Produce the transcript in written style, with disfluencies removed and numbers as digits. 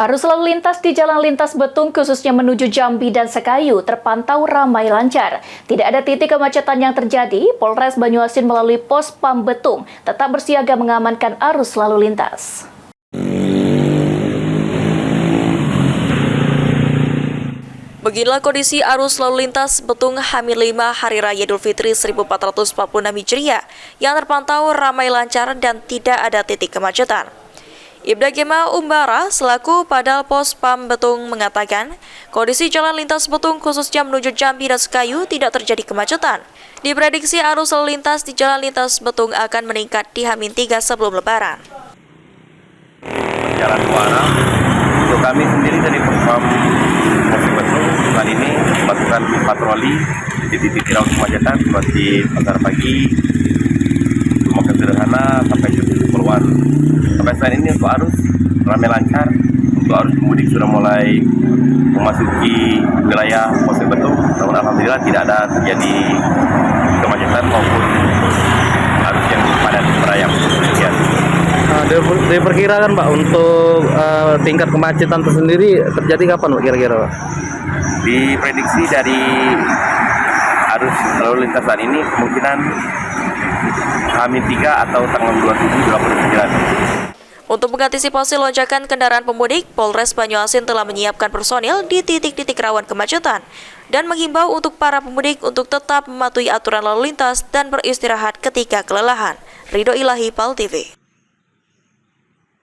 Arus lalu lintas di Jalan Lintas Betung khususnya menuju Jambi dan Sekayu terpantau ramai lancar. Tidak ada titik kemacetan yang terjadi, Polres Banyuasin melalui Pos Pam Betung tetap bersiaga mengamankan arus lalu lintas. Beginilah kondisi arus lalu lintas Betung H-5 Hari Raya Idul Fitri 1446 Hijriah yang terpantau ramai lancar dan tidak ada titik kemacetan. Ibda Gema Umbara selaku Padal Pos Pam Betung mengatakan, kondisi jalan lintas Betung khususnya menuju Jambi dan Sekayu tidak terjadi kemacetan. Diprediksi arus lalu lintas di jalan lintas Betung akan meningkat di H-3 sebelum Lebaran. Jalan arah untuk kami sendiri dari Pos Pam Betung kali ini melakukan patroli di titik rawan kemacetan seperti pasar pagi, rumah sederhana sampai ke keperluan. Sampai saat ini untuk arus ramai lancar, untuk arus pemudik sudah mulai memasuki wilayah Pos Betung. Namun alhamdulillah tidak ada terjadi kemacetan maupun arus yang padat merayap. Diperkirakan Pak untuk tingkat kemacetan tersendiri terjadi kapan Pak kira-kira Pak? Diprediksi dari arus lalu lintas saat ini kemungkinan H-3 atau tanggal 27-29. Untuk mengantisipasi lonjakan kendaraan pemudik, Polres Banyuasin telah menyiapkan personil di titik-titik rawan kemacetan dan menghimbau untuk para pemudik untuk tetap mematuhi aturan lalu lintas dan beristirahat ketika kelelahan. Ridho Ilahi, PAL TV.